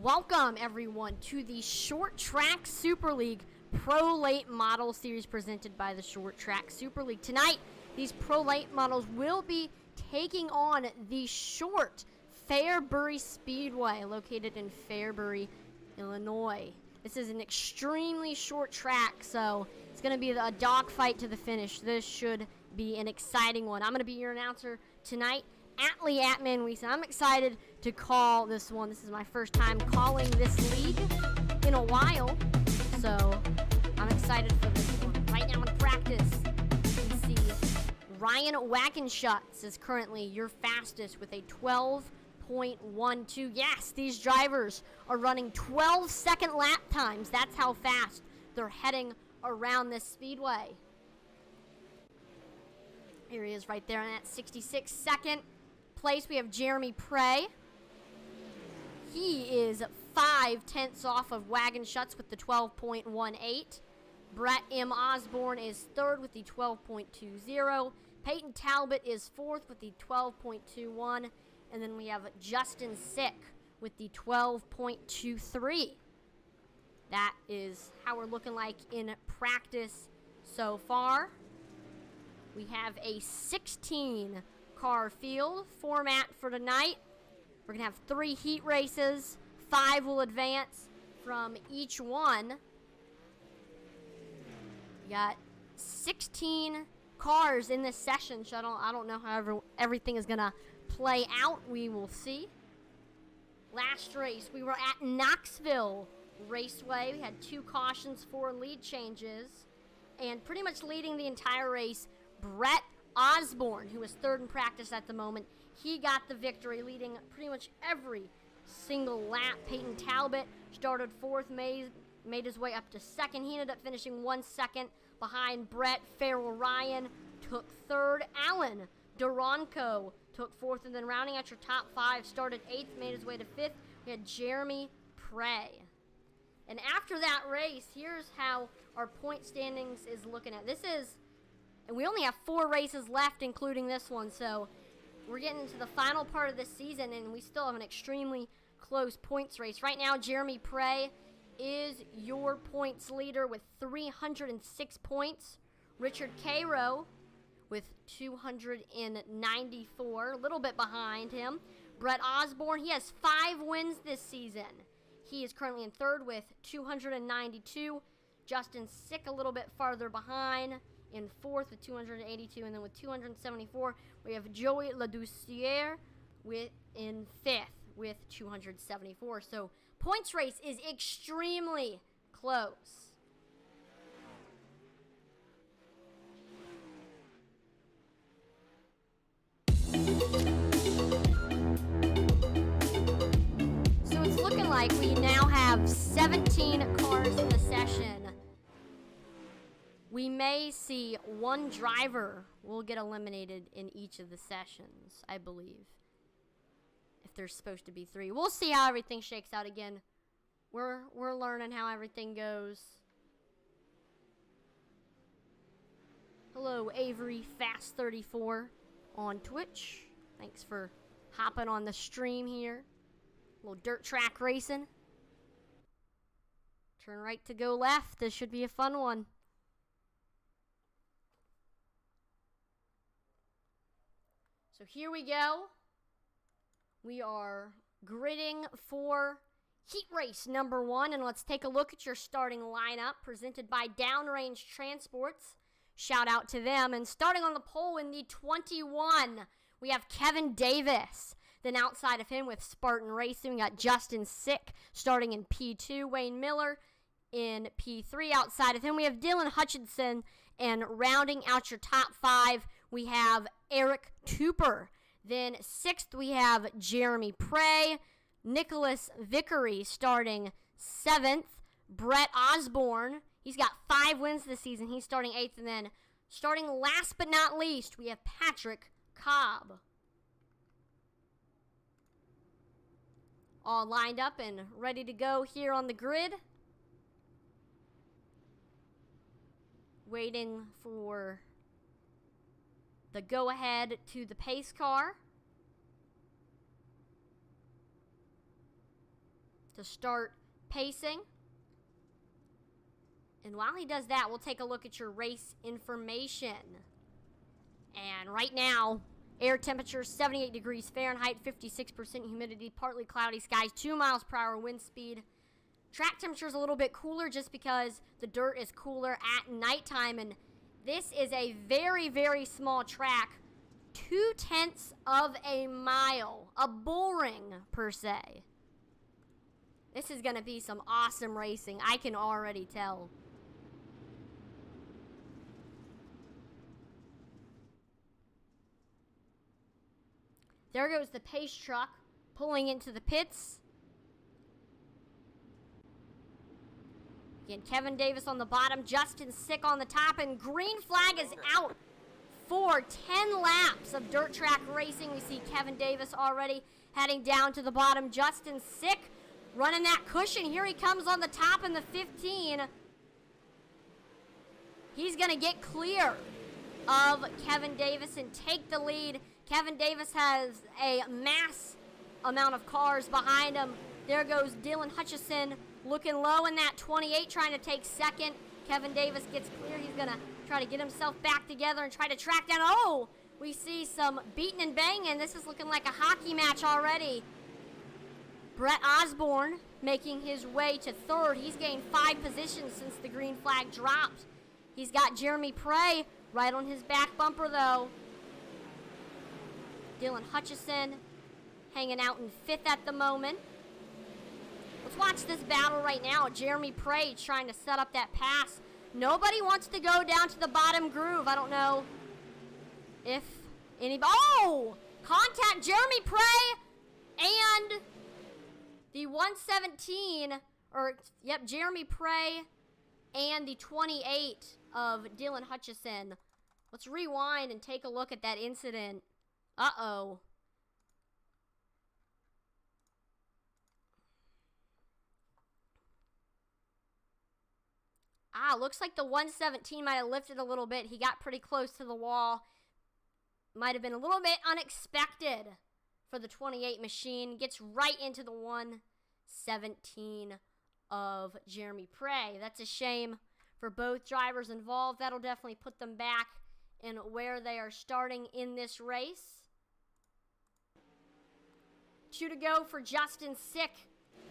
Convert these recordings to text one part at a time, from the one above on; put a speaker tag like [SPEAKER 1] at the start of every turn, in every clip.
[SPEAKER 1] Welcome, everyone, to the Short Track Super League Pro Late Model Series presented by the Short Track Super League. Tonight, these Pro Late Models will be taking on the short Fairbury Speedway, located in Fairbury, Illinois. This is an extremely short track, so it's going to be a dogfight to the finish. This should be an exciting one. I'm going to be your announcer tonight, Atlee Atman-Weeson. I'm excited to call this one. This is my first time calling this league in a while, so I'm excited for this one. Right now in practice, you see Ryan Wagenschuts is currently your fastest with a 12.12. Yes, these drivers are running 12-second lap times. That's how fast they're heading around this speedway. Here he is right there in that 66-second place. We have Jeremy Prey. He is 5/10 off of Wagenschuts with the 12.18. Brett M. Osborne is third with the 12.20. Peyton Talbot is fourth with the 12.21. And then we have Justin Sick with the 12.23. That is how we're looking like in practice so far. We have a 16-car field format for tonight. We're going to have 3 heat races. 5 will advance from each one. We got 16 cars in this session, so I don't know how everything is going to play out. We will see. Last race, we were at Knoxville Raceway. We had 2 cautions, 4 lead changes, and pretty much leading the entire race, Brett Osborne, who is third in practice at the moment. He got the victory, leading pretty much every single lap. Peyton Talbot started fourth, made his way up to second. He ended up finishing 1 second behind Brett. Farrell Ryan took third. Alan Duranco took fourth, and then rounding out your top 5, started 8th, made his way to 5th. We had Jeremy Prey. And after that race, here's how our point standings is looking at. And we only have 4 races left, including this one, so we're getting into the final part of this season, and we still have an extremely close points race. Right now, Jeremy Prey is your points leader with 306 points. Richard Cairo with 294, a little bit behind him. Brett Osborne, he has 5 wins this season. He is currently in third with 292. Justin Sick a little bit farther behind in fourth with 282, and then with 274, we have Joey Ladoucière in fifth with 274. So points race is extremely close. So it's looking like we now have 17 cars in the session. We may see 1 driver will get eliminated in each of the sessions, I believe. If there's supposed to be 3. We'll see how everything shakes out again. We're learning how everything goes. Hello, Avery Fast 34 on Twitch. Thanks for hopping on the stream here. A little dirt track racing. Turn right to go left. This should be a fun one. So here we go. We are gridding for heat race number 1, and let's take a look at your starting lineup presented by Downrange Transports. Shout out to them. And starting on the pole in the 21, we have Kevin Davis. Then outside of him with Spartan Racing, we got Justin Sick starting in P2, Wayne Miller in P3. Outside of him, we have Dylan Hutchinson, and rounding out your top 5, we have Eric Tooper. Then 6th, we have Jeremy Prey. Nicholas Vickery starting 7th. Brett Osborne, he's got 5 wins this season. He's starting 8th. And then starting last but not least, we have Patrick Cobb. All lined up and ready to go here on the grid. Waiting for the go-ahead to the pace car. to start pacing. And while he does that, we'll take a look at your race information. And right now, air temperature 78 degrees Fahrenheit, 56% humidity, partly cloudy skies, 2 miles per hour wind speed. Track temperature is a little bit cooler just because the dirt is cooler at nighttime. And this is a very, very small track. 0.2 of a mile. A bull ring, per se. This is going to be some awesome racing. I can already tell. There goes the pace truck pulling into the pits. Again, Kevin Davis on the bottom, Justin Sick on the top, and green flag is out for 10 laps of dirt track racing. We see Kevin Davis already heading down to the bottom. Justin Sick running that cushion. Here he comes on the top in the 15. He's going to get clear of Kevin Davis and take the lead. Kevin Davis has a mass amount of cars behind him. There goes Dylan Hutchison looking low in that 28, trying to take second. Kevin Davis gets clear. He's going to try to get himself back together and try to track down. Oh, we see some beating and banging. This is looking like a hockey match already. Brett Osborne making his way to third. He's gained 5 positions since the green flag dropped. He's got Jeremy Prey right on his back bumper, though. Dylan Hutchison hanging out in 5th at the moment. Let's watch this battle right now. Jeremy Prey trying to set up that pass. Nobody wants to go down to the bottom groove. I don't know if anybody... Oh! Contact Jeremy Prey and the 117, Jeremy Prey and the 28 of Dylan Hutchison. Let's rewind and take a look at that incident. Uh-oh. Looks like the 117 might have lifted a little bit. He got pretty close to the wall. Might have been a little bit unexpected for the 28 machine. Gets right into the 117 of Jeremy Prey. That's a shame for both drivers involved. That'll definitely put them back in where they are starting in this race. 2 to go for Justin Sick.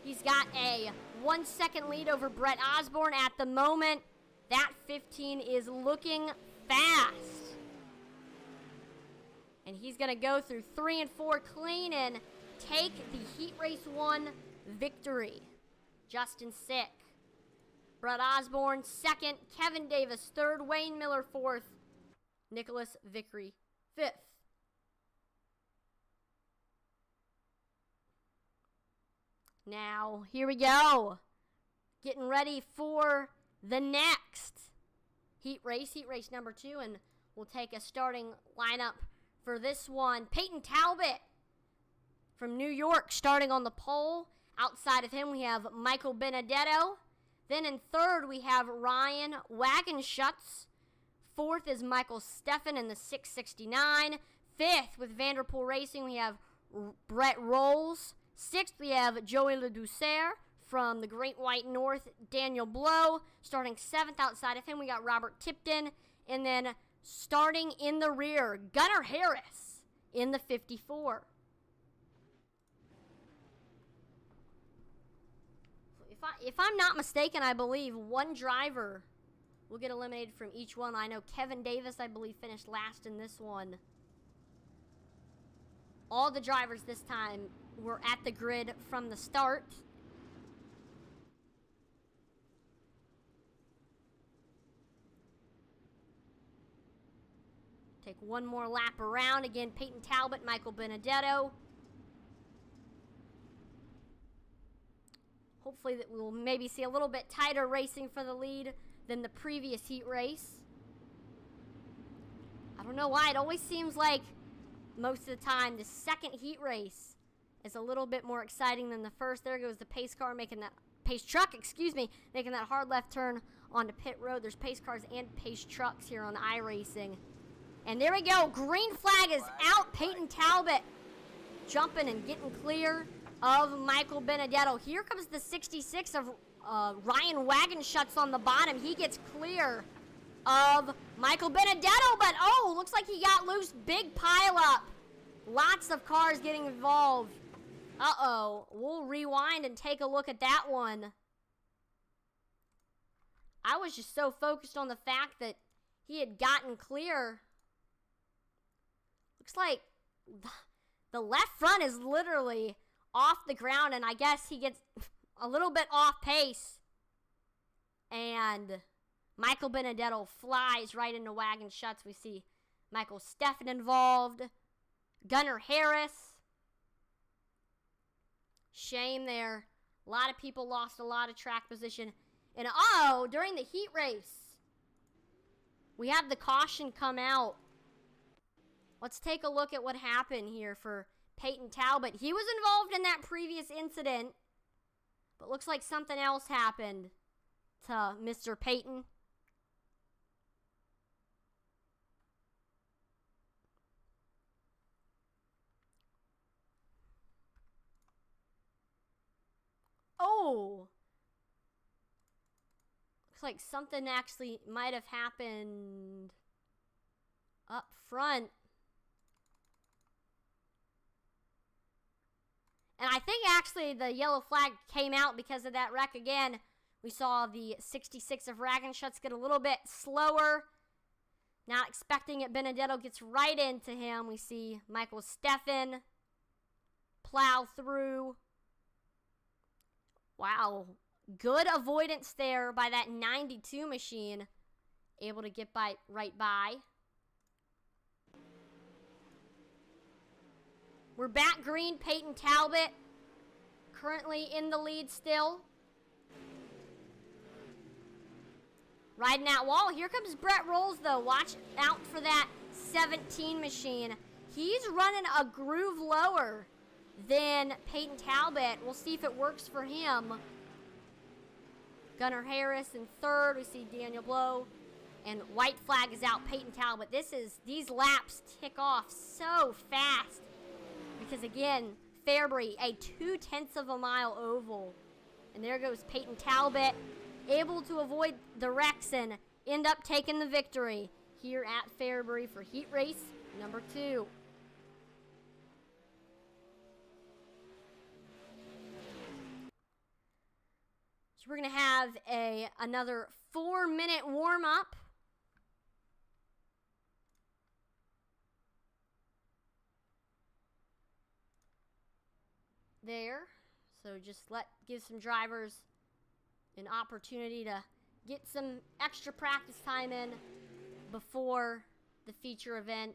[SPEAKER 1] He's got a 1 second lead over Brett Osborne at the moment. That 15 is looking fast. And he's going to go through 3 and 4 clean and take the Heat Race 1 victory. Justin Sick. Brett Osborne, 2nd. Kevin Davis, 3rd. Wayne Miller, 4th. Nicholas Vickery, 5th. Now, here we go. Getting ready for the next heat race number 2, and we'll take a starting lineup for this one. Peyton Talbot from New York starting on the pole. Outside of him, we have Michael Benedetto. Then in 3rd, we have Ryan Wagenschutz. 4th is Michael Steffen in the 669. 5th, with Vanderpool Racing, we have Brett Rolls. 6th, we have Joey Ledouceur. From the Great White North, Daniel Blow. Starting 7th outside of him, we got Robert Tipton. And then starting in the rear, Gunnar Harris in the 54. If I'm not mistaken, I believe one driver will get eliminated from each one. I know Kevin Davis, I believe, finished last in this one. All the drivers this time were at the grid from the start. Take one more lap around. Again, Peyton Talbot, Michael Benedetto. Hopefully that we'll maybe see a little bit tighter racing for the lead than the previous heat race. I don't know why. It always seems like most of the time the second heat race is a little bit more exciting than the first. There goes the pace car making that pace truck, making that hard left turn onto pit road. There's pace cars and pace trucks here on iRacing. And there we go. Green flag is out. Peyton Talbot jumping and getting clear of Michael Benedetto. Here comes the 66 of Ryan Wagenschutz on the bottom. He gets clear of Michael Benedetto, but oh, looks like he got loose. Big pile up. Lots of cars getting involved. Uh-oh. We'll rewind and take a look at that one. I was just so focused on the fact that he had gotten clear. Looks like the left front is literally off the ground, and I guess he gets a little bit off pace. And Michael Benedetto flies right into Wagenschutz. We see Michael Steffen involved. Gunnar Harris. Shame there. A lot of people lost a lot of track position. And oh, during the heat race, we have the caution come out. Let's take a look at what happened here for Peyton Talbot. He was involved in that previous incident, but looks like something else happened to Mr. Peyton. Oh! Looks like something actually might have happened up front. And I think actually the yellow flag came out because of that wreck again. We saw the 66 of Wagenschutz get a little bit slower. Not expecting it. Benedetto gets right into him. We see Michael Steffen plow through. Wow. Good avoidance there by that 92 machine. Able to get right by. We're back green. Peyton Talbot currently in the lead still. Riding that wall. Here comes Brett Rolls, though. Watch out for that 17 machine. He's running a groove lower than Peyton Talbot. We'll see if it works for him. Gunnar Harris in third. We see Daniel Blow. And white flag is out. Peyton Talbot. These laps tick off so fast. Because again, Fairbury, a 0.2 of a mile oval. And there goes Peyton Talbot, able to avoid the wrecks and end up taking the victory here at Fairbury for heat race number 2. So we're going to have another 4-minute warm-up. There. So just give some drivers an opportunity to get some extra practice time in before the feature event.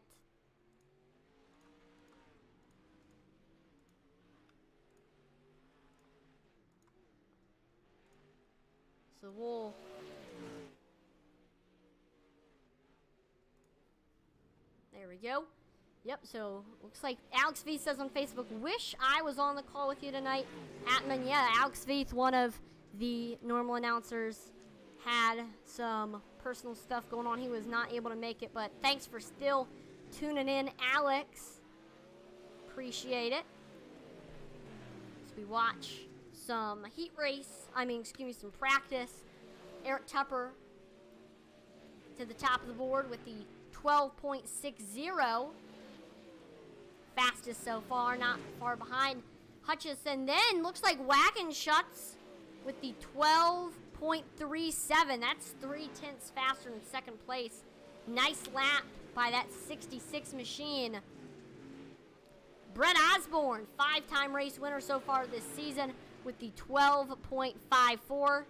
[SPEAKER 1] So there we go. Yep, so looks like Alex V says on Facebook, wish I was on the call with you tonight. Atman, yeah, Alex V, one of the normal announcers, had some personal stuff going on. He was not able to make it, but thanks for still tuning in, Alex. Appreciate it. So we watch some some practice. Eric Tupper to the top of the board with the 12.60. Fastest so far, not far behind Hutchison. Then looks like Wagenschutz with the 12.37. That's 0.3 faster in second place. Nice lap by that 66 machine. Brett Osborne, 5-time race winner so far this season with the 12.54.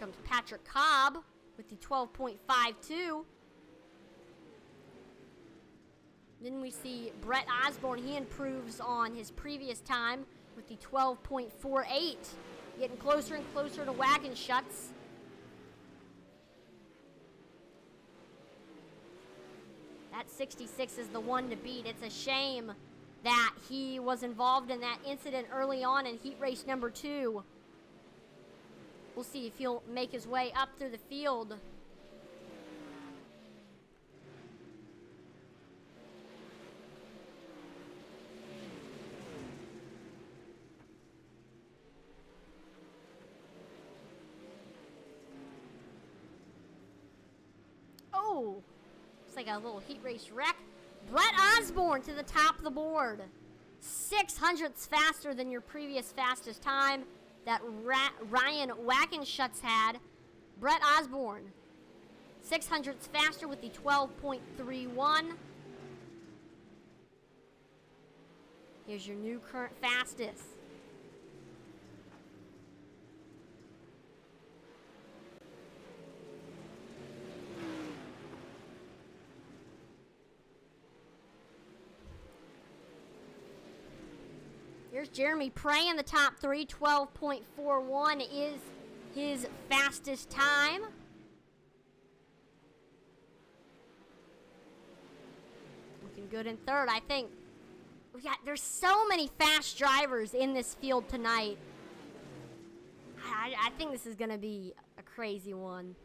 [SPEAKER 1] Comes Patrick Cobb with the 12.52. Then we see Brett Osborne. He improves on his previous time with the 12.48. Getting closer and closer to Wagenschutz. That 66 is the one to beat. It's a shame that he was involved in that incident early on in heat race number 2. We'll see if he'll make his way up through the field. Ooh. It's like a little heat race wreck. Brett Osborne to the top of the board. 600ths faster than your previous fastest time that Ryan Wagenschutz had. Brett Osborne, 600ths faster with the 12.31. Here's your new current fastest. Here's Jeremy Prey in the top three. 12.41 is his fastest time. Looking good in third, I think. There's so many fast drivers in this field tonight. I think this is going to be a crazy one.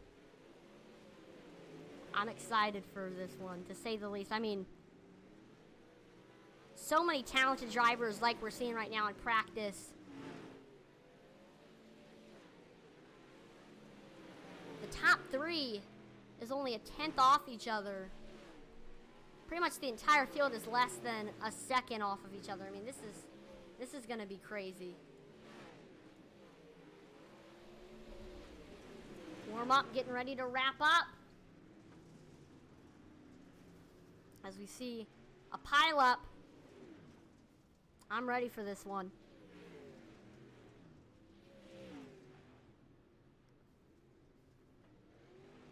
[SPEAKER 1] I'm excited for this one, to say the least. I mean, so many talented drivers like we're seeing right now in practice. The top three is only a tenth off each other. Pretty much the entire field is less than a second off of each other. I mean, this is going to be crazy. Warm up, getting ready to wrap up. As we see a pile up. I'm ready for this one.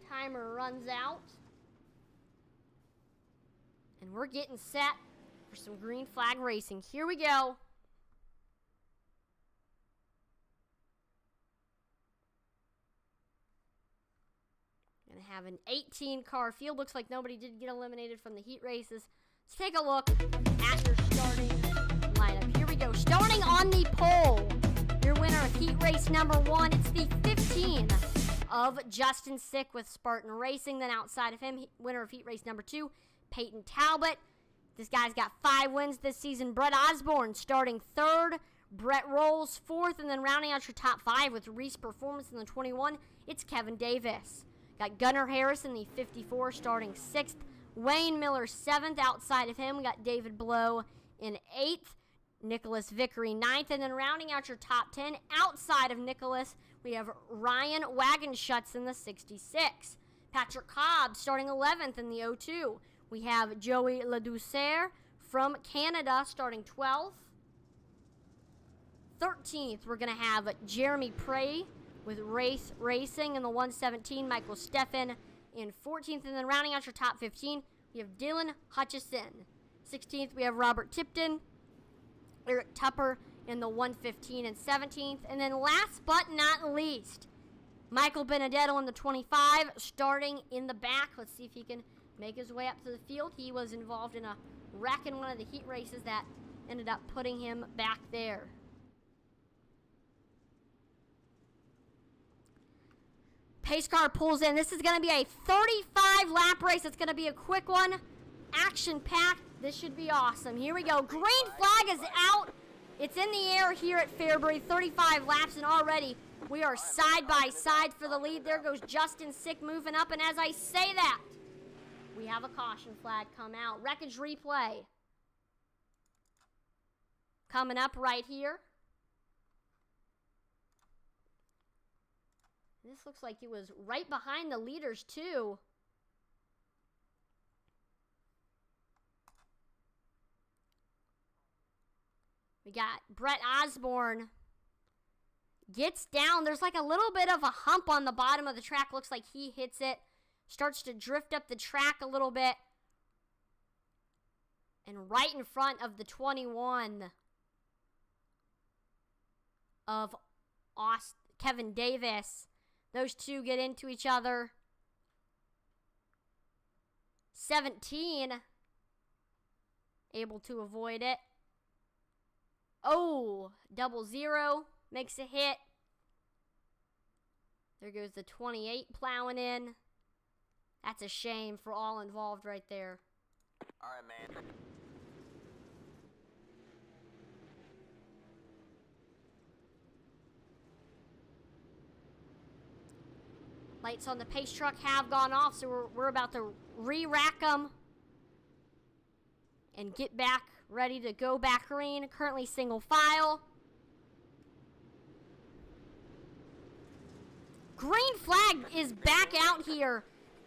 [SPEAKER 1] Timer runs out. And we're getting set for some green flag racing. Here we go. Gonna have an 18-car field. Looks like nobody did get eliminated from the heat races. Let's take a look at your starting lineup. Here we go. Starting on the pole, your winner of heat race number 1. It's the 15 of Justin Sick with Spartan Racing. Then outside of him, winner of heat race number 2, Peyton Talbot. This guy's got 5 wins this season. Brett Osborne starting 3rd. Brett Rolls 4th. And then rounding out your top 5 with Reese Performance in the 21, it's Kevin Davis. Got Gunnar Harris in the 54 starting 6th. Wayne Miller 7th. Outside of him, we got David Blow in 8th. Nicholas Vickery 9th. And then rounding out your top 10, outside of Nicholas, we have Ryan Wagenschutz in the 66. Patrick Cobb starting 11th in the 02. We have Joey Ledouceur from Canada starting 12th. 13th, we're going to have Jeremy Prey with Race Racing in the 117. Michael Steffen in 14th. And then rounding out your top 15, we have Dylan Hutchison. 16th, we have Robert Tipton. Eric Tupper in the 115 and 17th. And then last but not least, Michael Benedetto in the 25, starting in the back. Let's see if he can make his way up to the field. He was involved in a wreck in one of the heat races that ended up putting him back there. Pace car pulls in. This is going to be a 35-lap race. It's going to be a quick one. Action-packed. This should be awesome. Here we go. Green flag is out. It's in the air here at Fairbury. 35 laps, and already we are side by side for the lead. There goes Justin Sick moving up, and as I say that, we have a caution flag come out. Wreckage replay coming up right here. This looks like it was right behind the leaders, too. We got Brett Osborne. Gets down. There's like a little bit of a hump on the bottom of the track. Looks like he hits it. Starts to drift up the track a little bit. And right in front of the 21 of Kevin Davis. Those two get into each other. 17 able to avoid it. Oh, 00 makes a hit. There goes the 28 plowing in. That's a shame for all involved right there.
[SPEAKER 2] All right, man.
[SPEAKER 1] Lights on the pace truck have gone off, so we're about to re-rack them and get back ready to go back green. Currently single file. Green flag is back out here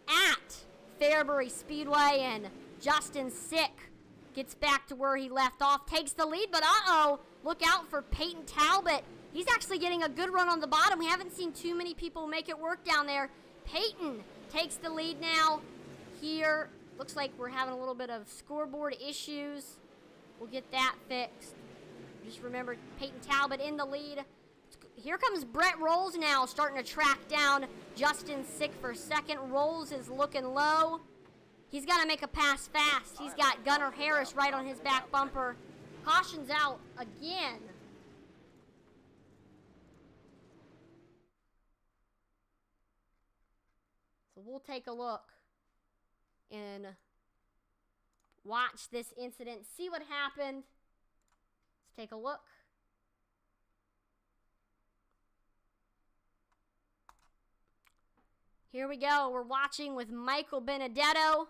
[SPEAKER 1] at Fairbury Speedway, and Justin Sick gets back to where he left off, takes the lead, but uh-oh, look out for Peyton Talbot. He's actually getting a good run on the bottom. We haven't seen too many people make it work down there. Peyton takes the lead now here. Looks like we're having a little bit of scoreboard issues. We'll get that fixed. Just remember, Peyton Talbot in the lead. Here comes Brett Rolls now, starting to track down Justin Sick for second. Rolls is looking low. He's got to make a pass fast. He's got Gunnar Harris right on his back bumper. Caution's out again. So we'll take a look and watch this incident, see what happened. Let's take a look. Here we go. We're watching with Michael Benedetto.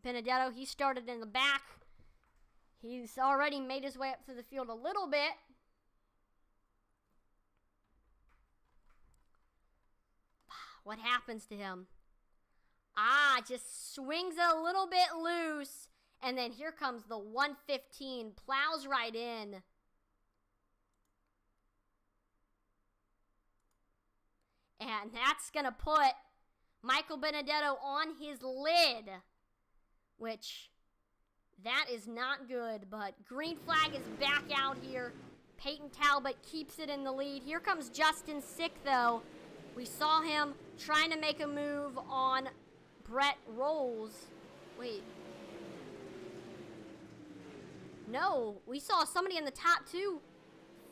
[SPEAKER 1] Benedetto, he started in the back. He's already made his way up to the field a little bit. What happens to him? Just swings it a little bit loose. And then here comes the 115, plows right in. And that's going to put Michael Benedetto on his lid, which that is not good, but green flag is back out here. Peyton Talbot keeps it in the lead. Here comes Justin Sick, though. We saw him trying to make a move on Brett Rolls. Wait. No, we saw somebody in the top two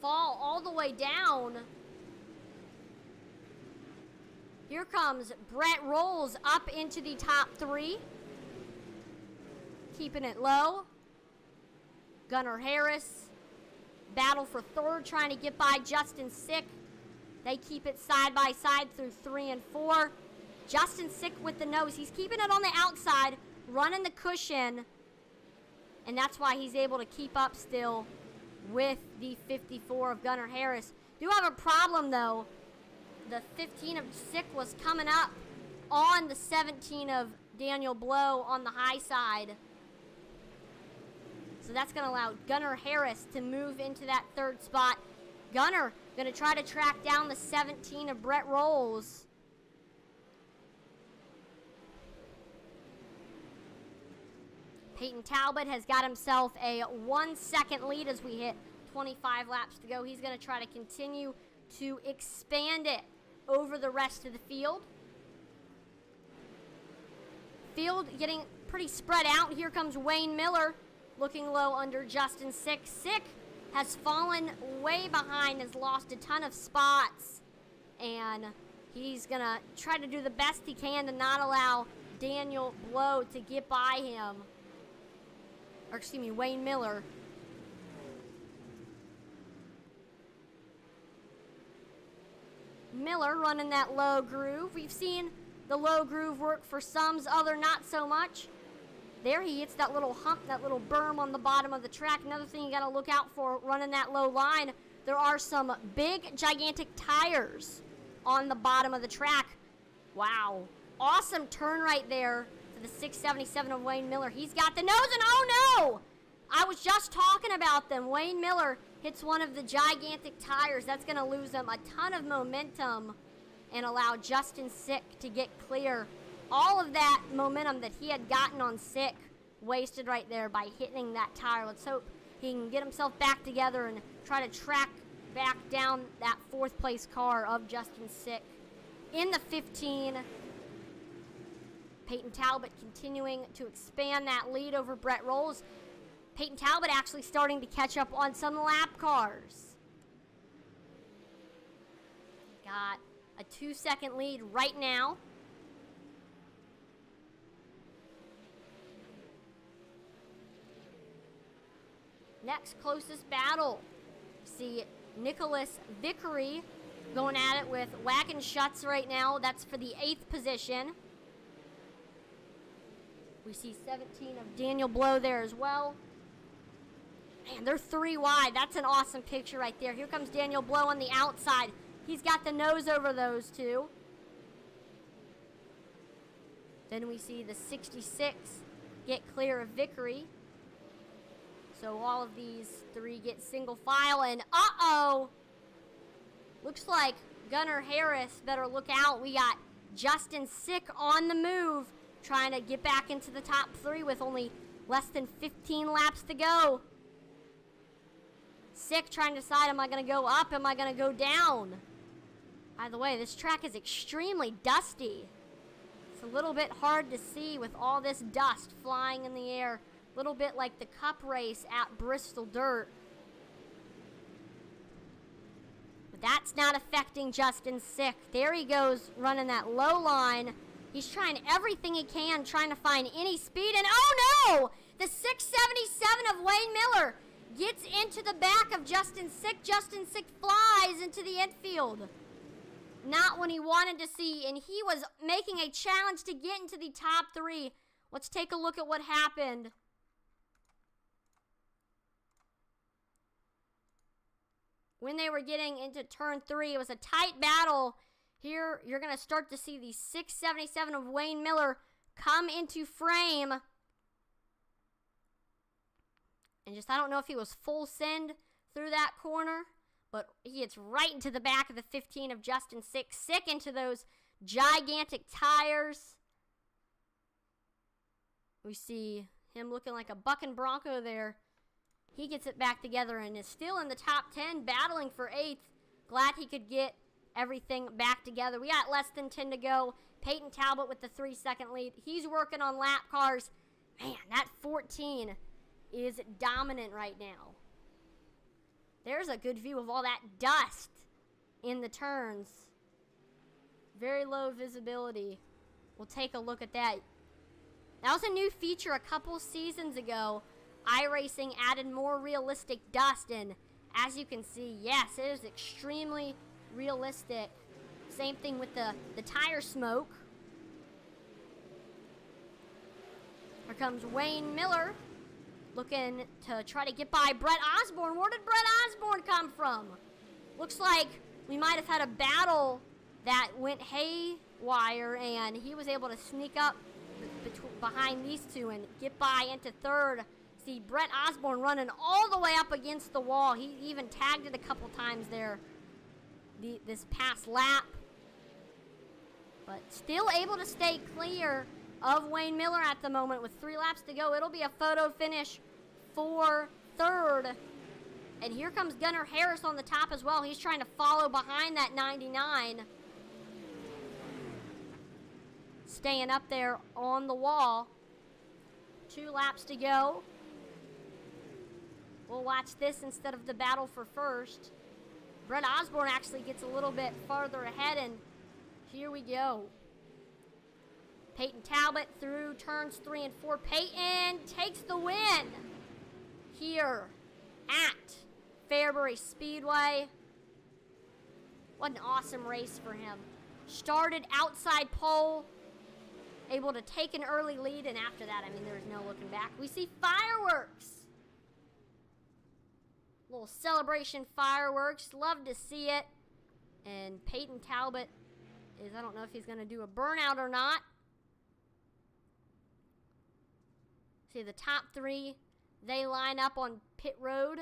[SPEAKER 1] fall all the way down. Here comes Brett Rolls up into the top three. Keeping it low. Gunnar Harris. Battle for third, trying to get by Justin Sick. They keep it side by side through 3 and 4. Justin Sick with the nose. He's keeping it on the outside, running the cushion. And that's why he's able to keep up still with the 54 of Gunnar Harris. Do have a problem, though. The 15 of Sick was coming up on the 17 of Daniel Blow on the high side. So that's going to allow Gunnar Harris to move into that third spot. Gunnar going to try to track down the 17 of Brett Rolls. Peyton Talbot has got himself a 1-second lead as we hit 25 laps to go. He's going to try to continue to expand it over the rest of the field. Field getting pretty spread out. Here comes Wayne Miller looking low under Justin Sick. Sick has fallen way behind, has lost a ton of spots, and he's going to try to do the best he can to not allow Daniel Blow to get by him. Or excuse me, Wayne Miller. Miller running that low groove. We've seen the low groove work for some, other not so much. There he hits that little hump, that little berm on the bottom of the track. Another thing you got to look out for running that low line, there are some big, gigantic tires on the bottom of the track. Wow. Awesome turn right there. The 677 of Wayne Miller. He's got the nose, and oh no! I was just talking about them. Wayne Miller hits one of the gigantic tires. That's going to lose him a ton of momentum and allow Justin Sick to get clear. All of that momentum that he had gotten on Sick wasted right there by hitting that tire. Let's hope he can get himself back together and try to track back down that fourth place car of Justin Sick. In the 15, Peyton Talbot continuing to expand that lead over Brett Rolls. Peyton Talbot actually starting to catch up on some lap cars. Got a 2-second lead right now. Next closest battle. See Nicholas Vickery going at it with Wagon Shuts right now. That's for the 8th position. We see 17 of Daniel Blow there as well. Man, they're 3 wide. That's an awesome picture right there. Here comes Daniel Blow on the outside. He's got the nose over those two. Then we see the 66 get clear of Vickery. So all of these 3 get single file, and uh-oh! Looks like Gunnar Harris better look out. We got Justin Sick on the move, trying to get back into the top 3 with only less than 15 laps to go. Sick trying to decide, am I going to go up? Am I going to go down? By the way, this track is extremely dusty. It's a little bit hard to see with all this dust flying in the air. A little bit like the Cup race at Bristol Dirt. But that's not affecting Justin Sick. There he goes running that low line. He's trying everything he can, trying to find any speed. And oh no! The 677 of Wayne Miller gets into the back of Justin Sick. Justin Sick flies into the infield. Not when he wanted to see, and he was making a challenge to get into the top 3. Let's take a look at what happened. When they were getting into turn 3, it was a tight battle. Here, you're going to start to see the 677 of Wayne Miller come into frame. And just, I don't know if he was full send through that corner, but he gets right into the back of the 15 of Justin Sick. Sick into those gigantic tires. We see him looking like a bucking bronco there. He gets it back together and is still in the top 10, battling for 8th. Glad he could get everything back together. We got less than 10 to go. Peyton Talbot with the 3-second lead. He's working on lap cars. Man, that 14 is dominant right now. There's a good view of all that dust in the turns. Very low visibility. We'll take a look at that. That was a new feature a couple seasons ago. iRacing added more realistic dust, and as you can see, yes, it is extremely realistic. Same thing with the tire smoke. Here comes Wayne Miller looking to try to get by Brett Osborne. Where did Brett Osborne come from? Looks like we might have had a battle that went haywire, and he was able to sneak up behind these two and get by into 3rd. See Brett Osborne running all the way up against the wall. He even tagged it a couple times there this past lap. But still able to stay clear of Wayne Miller at the moment with 3 laps to go. It'll be a photo finish for 3rd. And here comes Gunnar Harris on the top as well. He's trying to follow behind that 99. Staying up there on the wall. 2 laps to go. We'll watch this instead of the battle for 1st. Brett Osborne actually gets a little bit farther ahead, and here we go. Peyton Talbot through turns 3 and 4. Peyton takes the win here at Fairbury Speedway. What an awesome race for him. Started outside pole, able to take an early lead, and after that, I mean, there was no looking back. We see fireworks. Little celebration fireworks. Love to see it. And Peyton Talbot is, I don't know if he's going to do a burnout or not. See the top 3, they line up on pit road.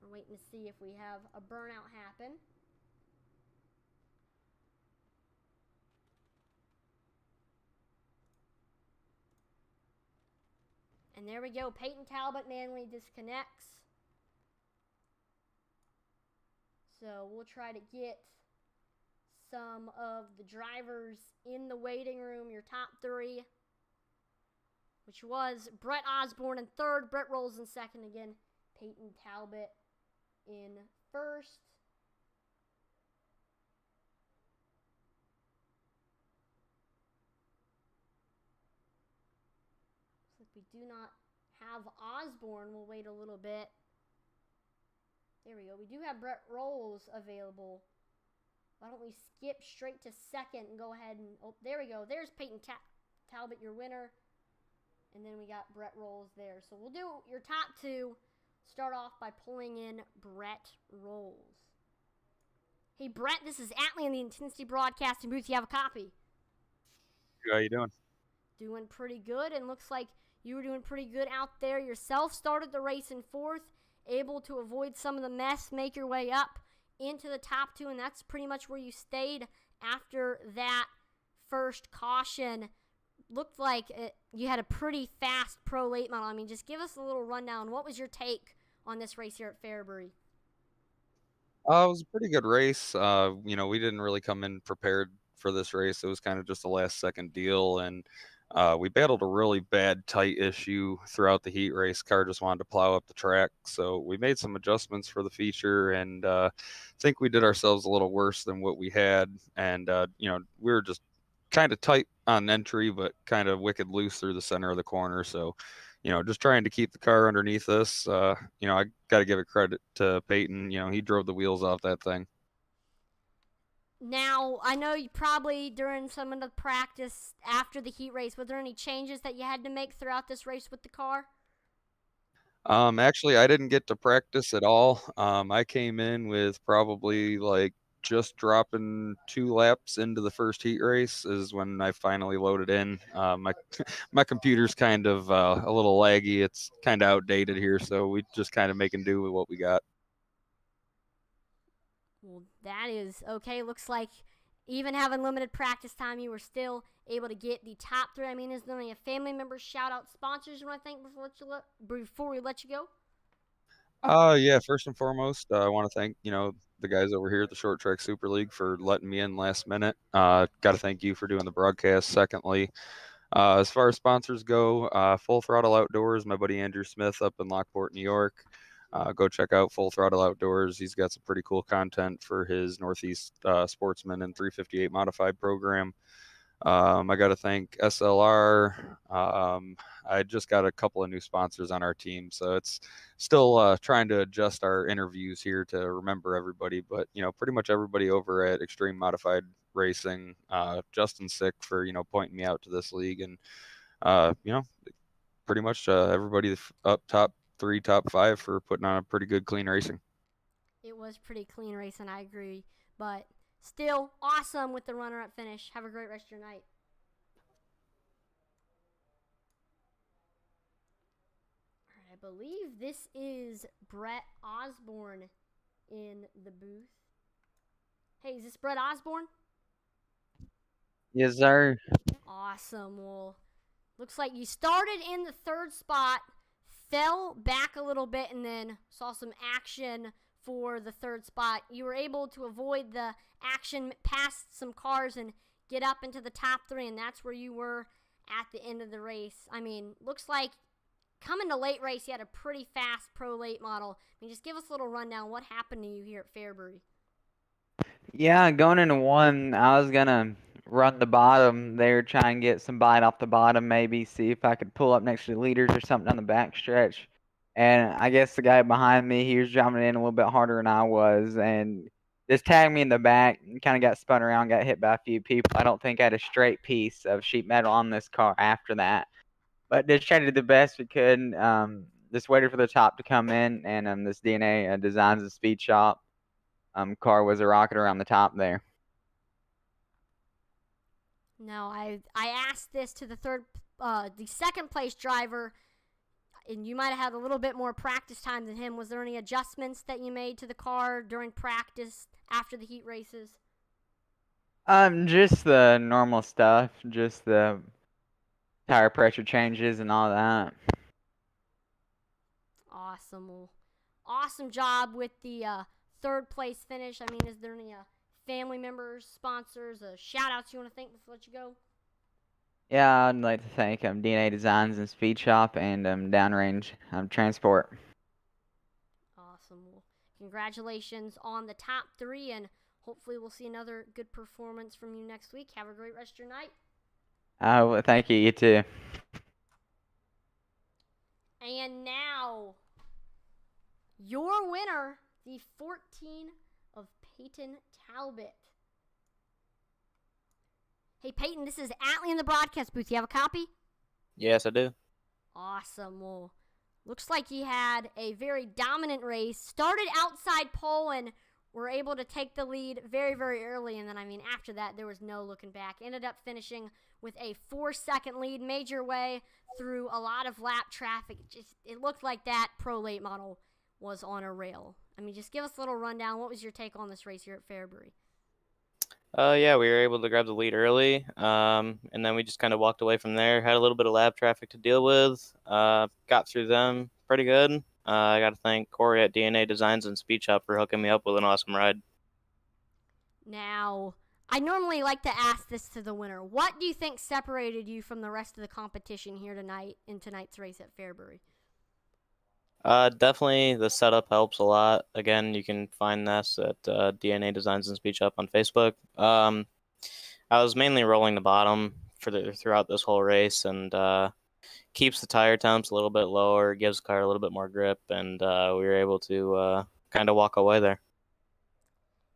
[SPEAKER 1] We're waiting to see if we have a burnout happen. And there we go. Peyton Talbot manually disconnects. So we'll try to get some of the drivers in the waiting room, your top 3, which was Brett Osborne in 3rd, Brett Rolls in 2nd again, Peyton Talbot in 1st. We do not have Osborne. We'll wait a little bit. There we go. We do have Brett Rolls available. Why don't we skip straight to second and go ahead and... Oh, there we go. There's Peyton Talbot, your winner. And then we got Brett Rolls there. So we'll do your top two. Start off by pulling in Brett Rolls. Hey, Brett, this is Atlee in the Intensity Broadcasting booth. You have a copy?
[SPEAKER 3] How you doing?
[SPEAKER 1] Doing pretty good, and looks like you were doing pretty good out there yourself. Started the race in fourth, able to avoid some of the mess, make your way up into the top two, and that's pretty much where you stayed after that first caution. Looked like you had a pretty fast pro late model. I mean, just give us a little rundown. What was your take on this race here at Fairbury?
[SPEAKER 3] It was a pretty good race. We didn't really come in prepared for this race. It was kind of just a last second deal, and we battled a really bad tight issue throughout the heat race. Car just wanted to plow up the track, so we made some adjustments for the feature, and I think we did ourselves a little worse than what we had. And we were just kind of tight on entry, but kind of wicked loose through the center of the corner. So, just trying to keep the car underneath us. I got to give it credit to Peyton. He drove the wheels off that thing.
[SPEAKER 1] Now, I know you probably during some of the practice after the heat race, were there any changes that you had to make throughout this race with the car?
[SPEAKER 3] Actually, I didn't get to practice at all. I came in with probably like just dropping 2 laps into the first heat race is when I finally loaded in. My computer's kind of a little laggy. It's kind of outdated here, so we just kind of making do with what we got.
[SPEAKER 1] Well, that is okay. Looks like even having limited practice time, you were still able to get the top three. I mean, is there any family members, shout-out sponsors you want to thank before we let you go?
[SPEAKER 3] Yeah, first and foremost, I want to thank, the guys over here at the Short Track Super League for letting me in last minute. Got to thank you for doing the broadcast. Secondly, as far as sponsors go, Full Throttle Outdoors, my buddy Andrew Smith up in Lockport, New York. Go check out Full Throttle Outdoors. He's got some pretty cool content for his Northeast Sportsman and 358 Modified program. I got to thank SLR. I just got a couple of new sponsors on our team, so it's still trying to adjust our interviews here to remember everybody. But pretty much everybody over at Extreme Modified Racing, Justin Sick for pointing me out to this league, and pretty much everybody up top 3, top 5 for putting on a pretty good clean racing.
[SPEAKER 1] It was pretty clean racing, I agree, but still awesome with the runner-up finish. Have a great rest of your night. All right, I believe this is Brett Osborne in the booth. Hey, is this Brett Osborne?
[SPEAKER 4] Yes, sir.
[SPEAKER 1] Awesome. Well, looks like you started in the third spot, fell back a little bit, and then saw some action for the third spot. You were able to avoid the action past some cars and get up into the top three, and that's where you were at the end of the race. I mean, looks like coming to late race, you had a pretty fast pro late model. I mean, just give us a little rundown. What happened to you here at Fairbury?
[SPEAKER 4] Yeah, going into one, I was gonna run the bottom there, try and get some bite off the bottom, maybe see if I could pull up next to the leaders or something on the back stretch. And I guess the guy behind me, he was driving in a little bit harder than I was, and just tagged me in the back and kind of got spun around, got hit by a few people. I don't think I had a straight piece of sheet metal on this car after that, but just tried to do the best we could. Just waited for the top to come in, and this DNA Designs and Speed Shop car was a rocket around the top there.
[SPEAKER 1] No, I asked this to the second place driver, and you might have had a little bit more practice time than him. Was there any adjustments that you made to the car during practice after the heat races?
[SPEAKER 4] Just the normal stuff, just the tire pressure changes and all that.
[SPEAKER 1] Awesome. Well, awesome job with the third place finish. I mean, is there any family members, sponsors, shout-outs you want to thank before I let you go?
[SPEAKER 4] Yeah, I'd like to thank DNA Designs and Speed Shop and Downrange Transport.
[SPEAKER 1] Awesome. Well, congratulations on the top three, and hopefully we'll see another good performance from you next week. Have a great rest of your night.
[SPEAKER 4] Well, thank you. You too.
[SPEAKER 1] And now, your winner, the 14 of Peyton Talbot. Hey, Peyton, this is Atlee in the broadcast booth. You have a copy?
[SPEAKER 5] Yes, I do.
[SPEAKER 1] Awesome. Well, looks like he had a very dominant race. Started outside pole and were able to take the lead very, very early. And then, after that, there was no looking back. Ended up finishing with a 4-second lead. Made your way through a lot of lap traffic. It looked like that Pro Late model was on a rail. Just give us a little rundown. What was your take on this race here at Fairbury?
[SPEAKER 5] Yeah, we were able to grab the lead early, and then we just kind of walked away from there. Had a little bit of lab traffic to deal with. Got through them pretty good. I got to thank Corey at DNA Designs and Speed Shop for hooking me up with an awesome ride.
[SPEAKER 1] Now, I normally like to ask this to the winner. What do you think separated you from the rest of the competition here tonight in tonight's race at Fairbury?
[SPEAKER 5] Definitely the setup helps a lot. Again, you can find this at DNA Designs and Speed Shop on Facebook. I was mainly rolling the bottom throughout this whole race, and keeps the tire temps a little bit lower, gives the car a little bit more grip, and we were able to kind of walk away there.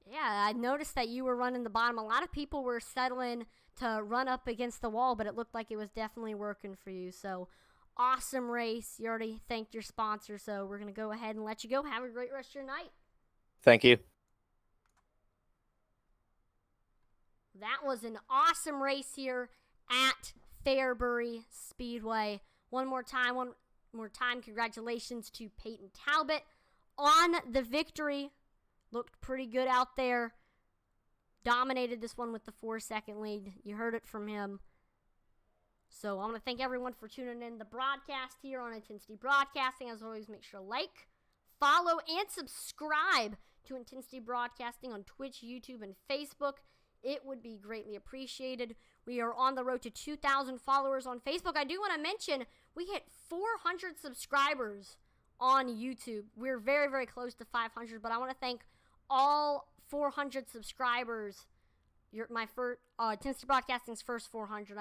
[SPEAKER 1] Yeah, I noticed that you were running the bottom. A lot of people were settling to run up against the wall, but it looked like it was definitely working for you. So, awesome race. You already thanked your sponsor, so we're going to go ahead and let you go. Have a great rest of your night.
[SPEAKER 5] Thank you.
[SPEAKER 1] That was an awesome race here at Fairbury Speedway. One more time, congratulations to Peyton Talbot on the victory. Looked pretty good out there. Dominated this one with the 4-second lead. You heard it from him. So I want to thank everyone for tuning in the broadcast here on Intensity Broadcasting. As always, make sure to like, follow, and subscribe to Intensity Broadcasting on Twitch, YouTube, and Facebook. It would be greatly appreciated. We are on the road to 2,000 followers on Facebook. I do want to mention we hit 400 subscribers on YouTube. We're very, very close to 500, but I want to thank all 400 subscribers. My first Intensity Broadcasting's first 400.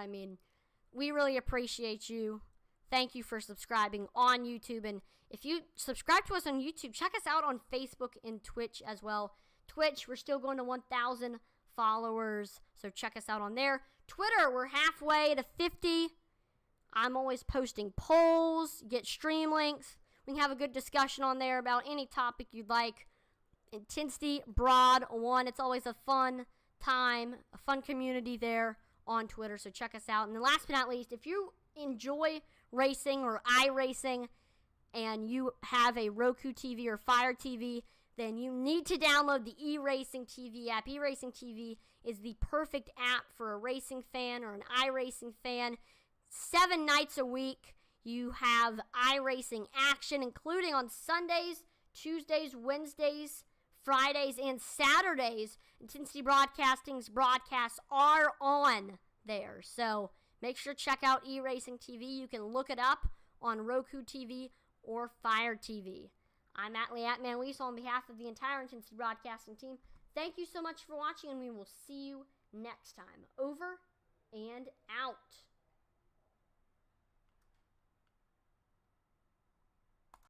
[SPEAKER 1] We really appreciate you. Thank you for subscribing on YouTube. And if you subscribe to us on YouTube, check us out on Facebook and Twitch as well. Twitch, we're still going to 1,000 followers, so check us out on there. Twitter, we're halfway to 50. I'm always posting polls, get stream links. We can have a good discussion on there about any topic you'd like. Intensity Broad 1. It's always a fun time, a fun community there on Twitter, so check us out. And then last but not least, if you enjoy racing or iRacing and you have a Roku TV or Fire TV, then you need to download the eRacing TV app. eRacing TV is the perfect app for a racing fan or an iRacing fan. 7 nights a week, you have iRacing action, including on Sundays, Tuesdays, Wednesdays, Fridays, and Saturdays. Intensity Broadcasting's broadcasts are on there. So make sure to check out eRacing TV. You can look it up on Roku TV or Fire TV. I'm Atlee @ManWeasel on behalf of the entire Intensity Broadcasting team. Thank you so much for watching, and we will see you next time. Over and out.